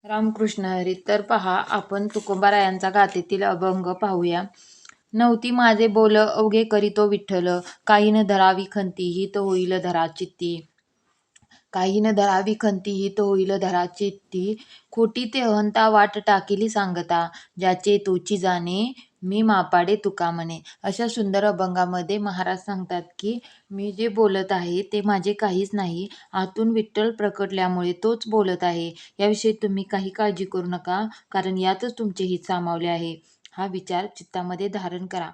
रामकृष्ण हरी. तर पहा, आपण तुकोबारायांचा गाथेतील अभंग पाहूया. नव्हती माझे बोल अवघे करीतो विठ्ठल, काही न धरावी खंती हित होईल धरा चित्ती. काही न धरावी खंती हित होईल धरा चित्ती. खोटी ते अहंता वाट टाकिली सांगता, ज्याचे तोची जाणे मी मापाडे तुका म्हणे. अशा सुंदर अभंगामध्ये महाराज सांगतात की मी जे बोलत आहे ते माझे काहीच नाही, आतून विठ्ठल प्रकटल्यामुळे तोच बोलत आहे. याविषयी तुम्ही काही काळजी करू नका, कारण यातच तुमचे हित सामावले आहे. हा विचार चित्तामध्ये धारण करा.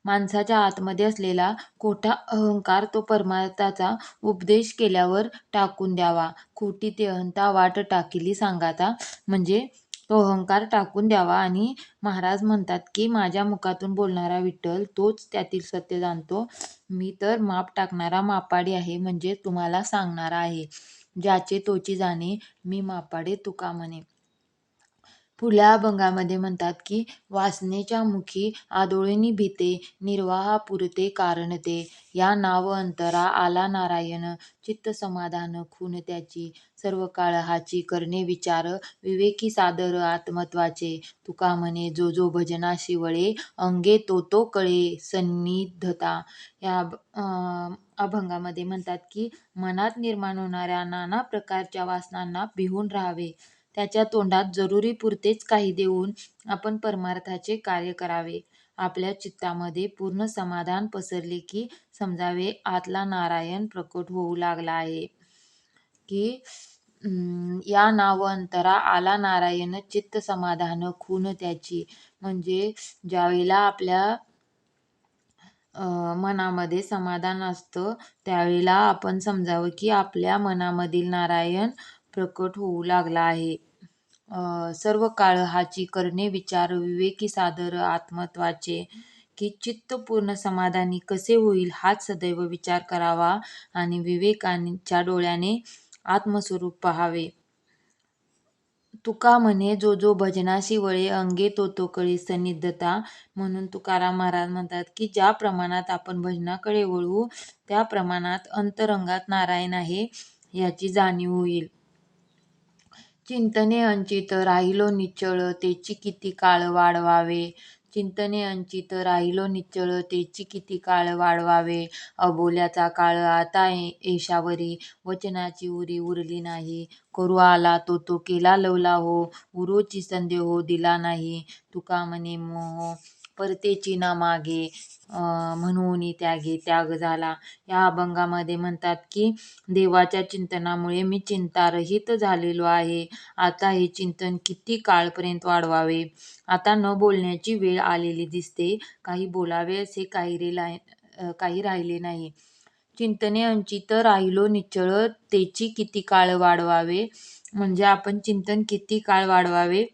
माणसाच्या आतमध्ये असलेला खोटा अहंकार तो परमार्थाचा उपदेश केल्यावर टाकून द्यावा. खोटी ते अहंता वाट टाकिली सांगाता, म्हणजे तो अहंकार टाकून द्यावा. आणि महाराज म्हणतात की माझ्या मुखातून बोलणारा विठ्ठल तोच त्यातील सत्य जाणतो. मी तर माप टाकणारा मापाडी आहे, म्हणजे तुम्हाला सांगणारा आहे. ज्याचे तोची जाणे मी मापाडे तुका म्हणे. पुढल्या अभंगामध्ये म्हणतात की वासनेच्या मुखी आदोळणी भीते, निर्वाहा पुरते कारण ते. या नाव अंतरा आला नारायण, चित्त समाधान खून त्याची. सर्व काळ हाची करणे विचार, विवेकी सादर आत्मत्वाचे. तुका म्हणे जो जो भजनाशी वळे, अंगे तो तो कळे सन्निधता. या अभंगामध्ये म्हणतात की मनात निर्माण होणाऱ्या नाना प्रकारच्या वासनांना भिवून राहावे. त्याच्या तोंडात जरुरी पुरतेच काही देऊन आपण परमार्थाचे कार्य करावे. आपल्या चित्तामध्ये पूर्ण समाधान पसरले की समजावे आतला नारायण प्रकट होऊ लागला आहे. की या नाव अंतरा आला नारायण, चित्त समाधान खून त्याची. म्हणजे ज्यावेळेला आपल्या मनामध्ये समाधान असतं, त्यावेळेला आपण समजावं की आपल्या मनामधील नारायण प्रकट होऊ लागला आहे. सर्व काळ हाची करणे विचार, विवेकी सादर आत्मत्वाचे. की चित्त पूर्ण समाधानी कसे होईल हाच सदैव विचार करावा आणि विवेकाच्या डोळ्याने आत्मस्वरूप पहावे. तुका म्हणे जो जो भजनाशी वळे, अंगे तो तो कळी सन्निधता. म्हणून तुकाराम महाराज म्हणतात की ज्या प्रमाणात आपण भजनाकडे वळू, त्या प्रमाणात अंतरंगात नारायण आहे याची जाणीव होईल. चिंतने अंचित राहिलो निश्चळ, तेची किती काळ वाढवावे. चिंतने अंचित राहिलो निश्चळ, तेची किती काळ वाढवावे. अबोल्याचा काळ आता ऐशावरी, वचनाची उरी उरली नाही. करू आला तो तो केला लवला हो, उरोची संदेह दिला नाही. तुका म्हणे मोह परतेची ना मागे, म्हणून त्यागे त्याग झाला. या अभंगामध्ये म्हणतात की देवाच्या चिंतनामुळे मी चिंतारहित झालेलो आहे. आता हे चिंतन किती काळपर्यंत वाढवावे. आता न बोलण्याची वेळ आलेली दिसते. काही बोलावे असे काही राहिले नाही. चिंतने अंचित राहिलो निश्चळ, तेची किती काळ वाढवावे. म्हणजे आपण चिंतन किती काळ वाढवावे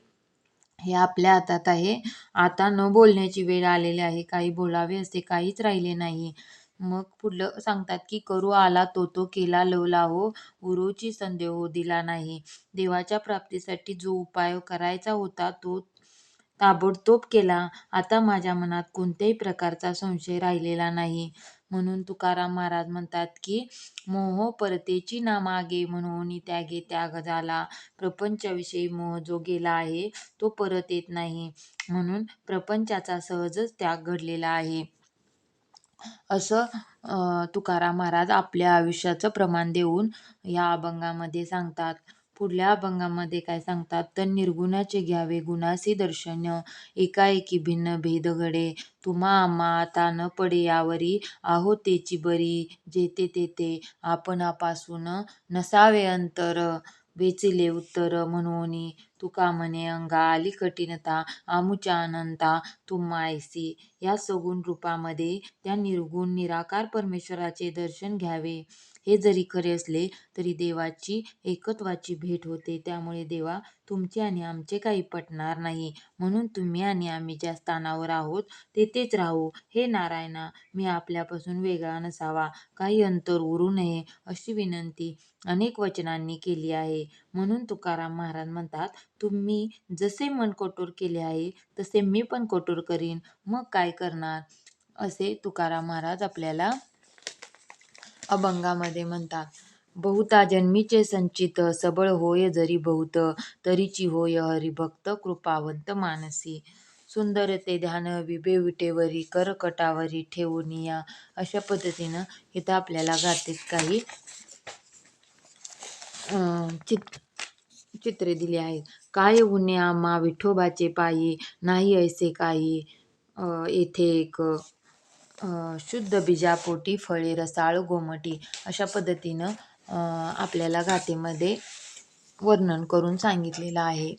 हे आपल्या हातात आहे. आता न बोलण्याची वेळ आलेली आहे. काही बोलावे असे काहीच राहिले नाही. मग पुढलं सांगतात की करू आला तो तो केला लवला हो, उरोची संदेह दिला नाही. देवाच्या प्राप्तीसाठी जो उपाय करायचा होता तो ताबडतोब केला. आता माझ्या मनात कोणत्याही प्रकारचा संशय राहिलेला नाही. म्हणून तुकाराम महाराज म्हणतात की मोह परतेची ना मागे, म्हणून त्यागे त्याग झाला. प्रपंचाविषयी मोह जो गेला आहे तो परत येत नाही, म्हणून प्रपंचाचा सहजच त्याग घडलेला आहे. असं तुकाराम महाराज आपल्या आयुष्याचं प्रमाण देऊन या अभंगामध्ये सांगतात. पुढल्या अभंगामध्ये काय सांगतात, तर निर्गुणाचे घ्यावे गुणासी दर्शन, एकाएकी भिन्न भेद घडे. तुम्हा आम्हा आता न पडे यावरी, आहो तेची बरी जेते तेथे. आपणापासून नसावे अंतर, वेचिले उत्तर म्हणून. तुका म्हणे अंगा आली कठीणता, आमुच्या अनंता तुम्हा ऐसी. या सगुण रूपामध्ये त्या निर्गुण निराकार परमेश्वराचे दर्शन घ्यावे. हे जरी खरे असले तरी देवाची एकत्वाची भेट होते. त्यामुळे देवा तुमचे आणि आमचे काही पटणार नाही, म्हणून तुम्ही आणि आम्ही ज्या स्थानावर आहोत तेथेच राहू. हे नारायणा, मी आपल्यापासून वेगळा नसावा, काही अंतर उरू नये, अशी विनंती अनेक वचनांनी केली आहे. म्हणून तुकाराम महाराज म्हणतात, तुम्ही जसे मन कठोर केले आहे तसे मी पण कठोर करीन, मग काय करणार, असे तुकाराम महाराज आपल्याला अभंगामध्ये म्हणतात. बहुता जन्मीचे संचित सबळ होय जरी बहुत, तरीची होय हरिभक्त कृपावंत मानसी. सुंदर ते ध्यान विटेवरी करकटावरी ठेवूनिया. अशा पद्धतीनं इथं आपल्याला गातेत काही चित्रे दिली आहेत. काय ऊने आम्हा विठोबाचे पायी, नाही ऐसे काही येथे एक शुद्ध बीजापोटी फळे रसाळ गोमटी. अशा पद्धतीनं आपल्याला गातेमध्ये वर्णन करून सांगितलेलं आहे.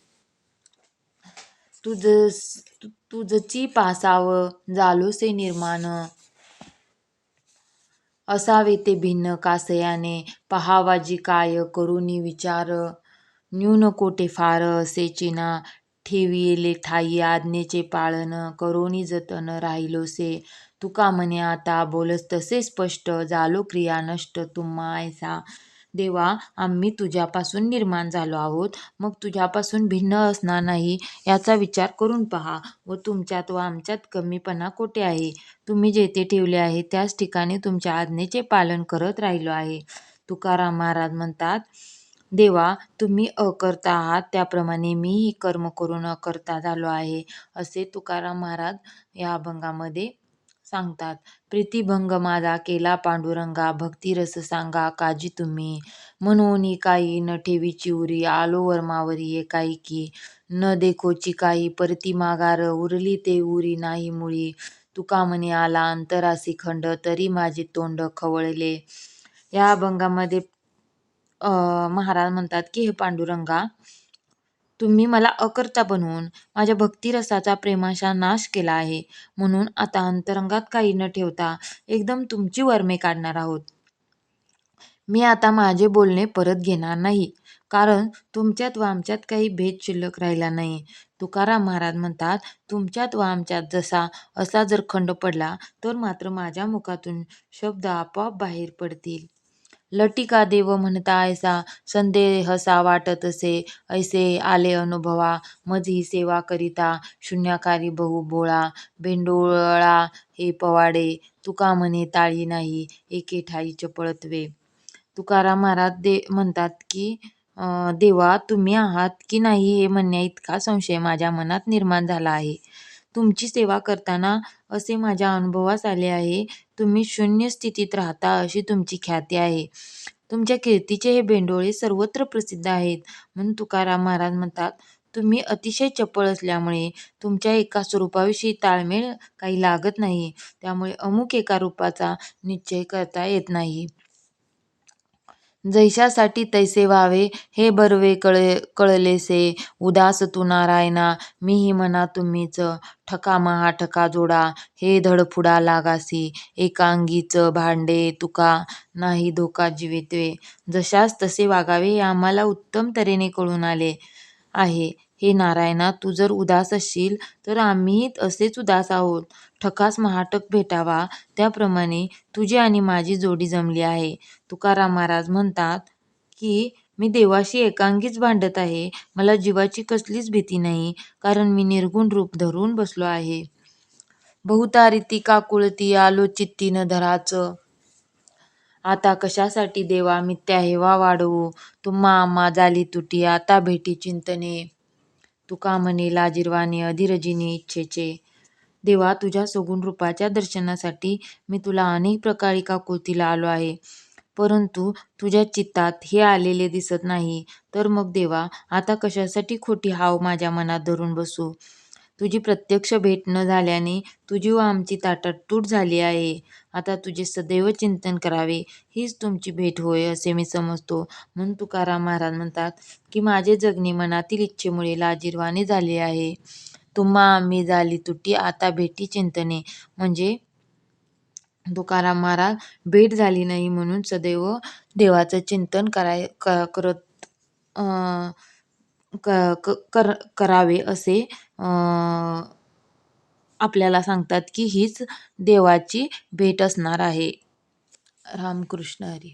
तुझ तुझची पासाव जालोसे निर्माण, असावे ते भिन्न कासयाने. पहावाजी काय करुनी विचार, न्यून कोटे फार असेची ना. ठेविले ठाई आज्ञेचे पाळन, करोनी जतन राहिलोसे. तुका म्हणे आता बोलस तसे स्पष्ट, झालो क्रिया नष्ट तुम्हा ऐसा. देवा, आम्ही तुझ्यापासून निर्माण झालो आहोत, मग तुझ्यापासून भिन्न असणार नाही याचा विचार करून पहा. व तुमच्यात व आमच्यात कमीपणा कोठे आहे. तुम्ही जेथे ठेवले आहे त्याच ठिकाणी तुमच्या आज्ञेचे पालन करत राहिलो आहे. तुकाराम महाराज म्हणतात, देवा, तुम्ही अकर्ता आहात त्याप्रमाणे मीही कर्म करून अकर्ता झालो आहे, असे तुकाराम महाराज या अभंगामध्ये सांगतात. प्रीतिभंग माझा केला पांडुरंगा, भक्तिरस सांगा काजी तुम्ही. म्हणून काही न ठेवीची उरी, आलो वर्मावरी एकाएकी. न देखोची काही परती मागार, उरली ते उरी नाही मुळी. तुका म्हणे आला अंतरासी खंड, तरी माझे तोंड खवळले. या अभंगामध्ये महाराज म्हणतात की हे पांडुरंगा, तुम्ही मला अकर्ता बनवून माझ्या भक्तिरसाचा प्रेमाचा नाश केला आहे. म्हणून आता अंतरंगात काही न ठेवता एकदम तुमची वर्मे काढणार आहोत. मी आता माझे बोलणे परत घेणार नाही, कारण तुमच्यात व आमच्यात काही भेद शिल्लक राहिला नाही. तुकाराम महाराज म्हणतात, तुमच्यात व आमच्यात जसा असा जर खंड पडला तर मात्र माझ्या मुखातून शब्द आपोआप बाहेर पडतील. लटिका देव म्हणता ऐसा, संदेहसा वाटतसे. ऐसे आले अनुभवा, मझी सेवा करिता. शून्याकारी बहु भोळा, भेंडोळा हे पवाडे. तुका म्हणे ताळी नाही, एके ठाई चपळत्वे. तुकाराम महाराज म्हणतात की देवा, तुम्ही आहात की नाही हे म्हणण्या इतका संशय माझ्या मनात निर्माण झाला आहे. तुमची सेवा करताना असे माझ्या अनुभवास आले आहे, तुम्ही शून्य स्थितीत राहता अशी तुमची ख्याती आहे. तुमच्या कीर्तीचे हे बेंडोळे सर्वत्र प्रसिद्ध आहेत. म्हणून तुकाराम महाराज म्हणतात, तुम्ही अतिशय चपळ असल्यामुळे तुमच्या एका स्वरूपाविषयी ताळमेळ काही लागत नाही, त्यामुळे अमुक एका रूपाचा निश्चय करता येत नाही. जैशासाठी तैसे व्हावे हे बर्वे कळलेसे. उदास तू नारायणा, मीही म्हणा तुम्हीच. ठका महा ठका जोडा, हे धडफुडा लागासी. एकांगीच भांडे तुका, नाही धोका जीवित्वे. जशास तसे वागावे हे आम्हाला उत्तम तऱ्हेने कळून आले आहे. हे नारायणा, तू जर उदास असशील तर आम्हीही असेच उदास आहोत. ठकास महाठक भेटावा त्याप्रमाणे तुझी आणि माझी जोडी जमली आहे. तुकाराम महाराज म्हणतात की मी देवाशी एकांगीच भांडत आहे. मला जीवाची कसलीच भीती नाही, कारण मी निर्गुण रूप धरून बसलो आहे. बहुता रीती काकुळती, आलो चित्ती न धराच. आता कशासाठी देवा मिथ्या हेवा वाढवू. तुम्हा आम्हा झाली तुटी, आता भेटी चिंतने. तुका म्हणे लाजिरवाणे अधिरजिनी इच्छेचे. देवा, तुझ्या सगुण रूपाच्या दर्शनासाठी मी तुला अनेक प्रकारे काकुळतीला आलो आहे, परंतु तुझ्या चित्तात हे आलेले दिसत नाही. तर मग देवा, आता कशासाठी खोटी हाव माझ्या मनात धरून बसू. तुझी प्रत्यक्ष भेट न झाल्याने तुझी व आमची ताटातूट झाली आहे. आता तुझे सदैव चिंतन करावे हीच तुमची भेट होय असे मी समजतो. म्हणून तुकाराम महाराज म्हणतात की माझे जगणे मनातील इच्छेमुळे लाजिरवाणे झाले आहे. तुम्हा आम्ही झाली तुटी, आता भेटी चिंतने. म्हणजे तुकाराम महाराज भेट झाली नाही म्हणून सदैव देवाचं चिंतन करत करावे असे आपल्याला सांगतात की हीच देवाची भेट असणार आहे. रामकृष्ण हरी.